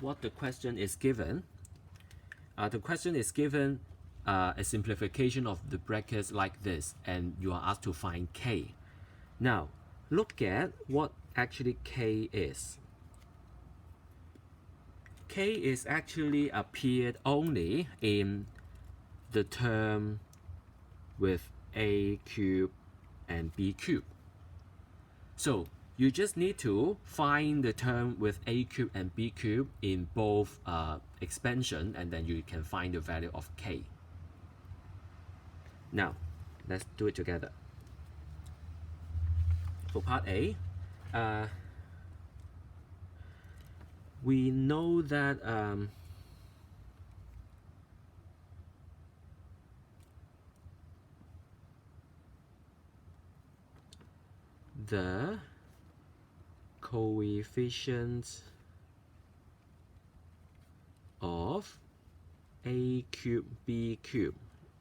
what the question is given. The question is given a simplification of the brackets like this, and you are asked to find k. Now, look at what actually k is. K is actually appeared only in the term with a cube and b cube. So you just need to find the term with a cube and b cube in both expansion, and then you can find the value of k. Now, let's do it together. For part A, we know that the coefficients of a cube b cube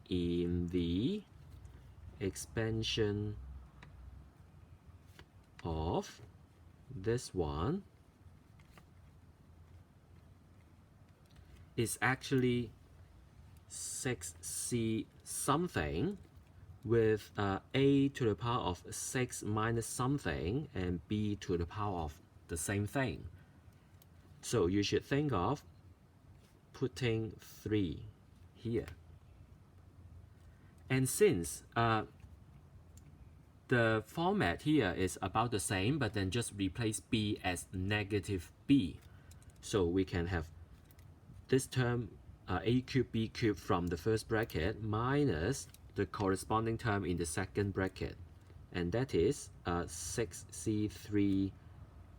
in the expansion of this one is actually 6c something with a to the power of 6 minus something and b to the power of the same thing. So you should think of putting 3 here. And since the format here is about the same, but then just replace b as negative b. So we can have this term a cube b cube from the first bracket minus the corresponding term in the second bracket, and that is 6c3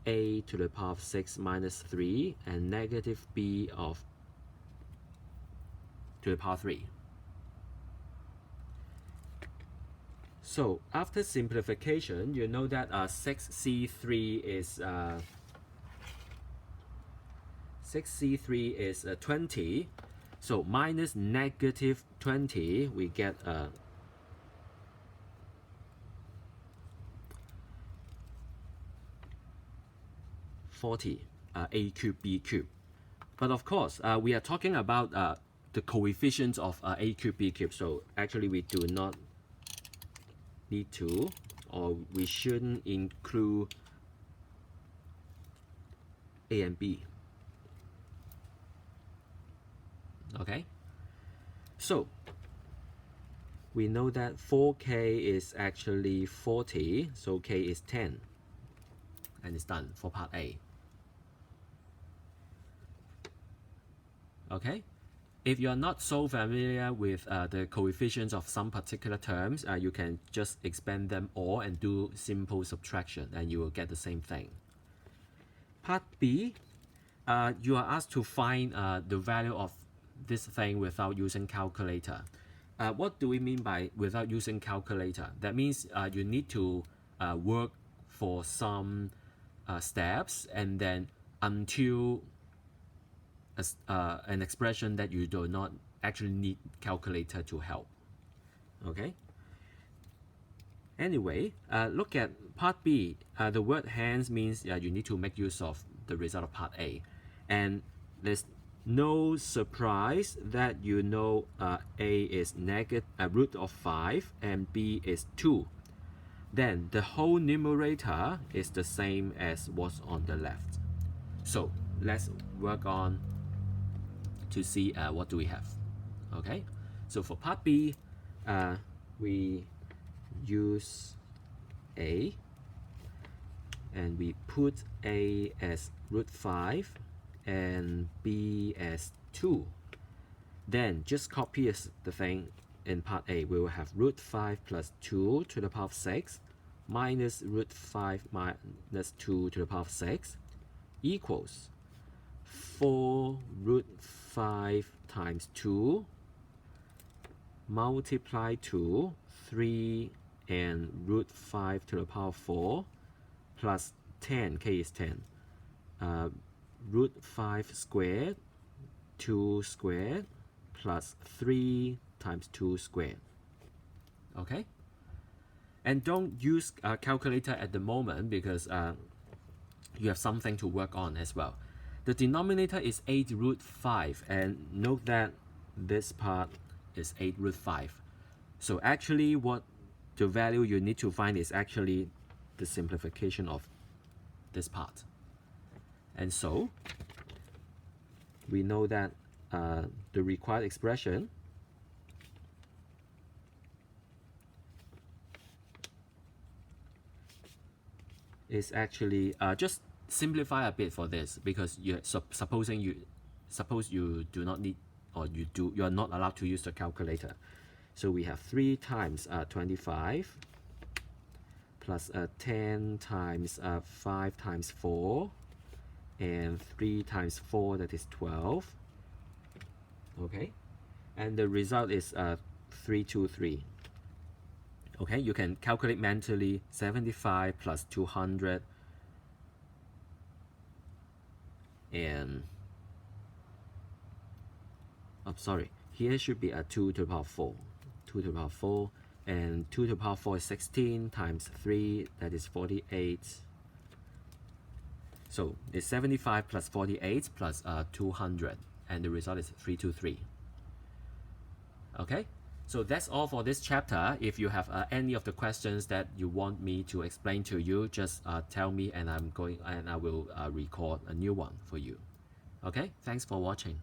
a to the power of 6 minus 3 and negative b of to the power 3. So after simplification, you know that 6c3 is 20. So minus negative 20, we get 40 a cube b cube. But of course, we are talking about the coefficients of a cube b cube. So actually, we do not need to, or we shouldn't include a and b. Okay, so we know that 4k is actually 40, so k is 10, and it's done for part A. Okay, if you are not so familiar with the coefficients of some particular terms, you can just expand them all and do simple subtraction, and you will get the same thing. Part B, you are asked to find the value of this thing without using calculator. What do we mean by without using calculator? That means you need to work for some steps, and then until an expression that you do not actually need calculator to help. Okay. Anyway, look at part B. The word hence means you need to make use of the result of part A, and there's no surprise that you know A is root of 5 and B is 2. Then the whole numerator is the same as what's on the left. So let's work on to see what do we have. Okay, so for part B, we use A, and we put A as root 5 and b as 2. Then just copy the thing in part A. We will have root 5 plus 2 to the power of 6 minus root 5 minus 2 to the power of 6 equals 4 root 5 times 2 multiply to 3 and root 5 to the power of 4 plus 10, k is 10. Root 5 squared, 2 squared, plus 3 times 2 squared. Okay? And don't use a calculator at the moment because you have something to work on as well. The denominator is 8 root 5, and note that this part is 8 root 5. So actually what the value you need to find is actually the simplification of this part. And so we know that the required expression is actually just simplify a bit for this, because you suppose you do not need, or you are not allowed to use the calculator. So we have 3 times 25 plus 10 times 5 times 4 and 3 times 4, that is 12. Okay, and the result is 323. Okay, you can calculate mentally 75 plus 200 and sorry, here should be a 2 to the power 4. 2 to the power 4, and 2 to the power 4 is 16 times 3, that is 48. So it's 75 plus 48 plus 200, and the result is 323. Okay, so that's all for this chapter. If you have any of the questions that you want me to explain to you, just tell me, and I will record a new one for you. Okay, thanks for watching.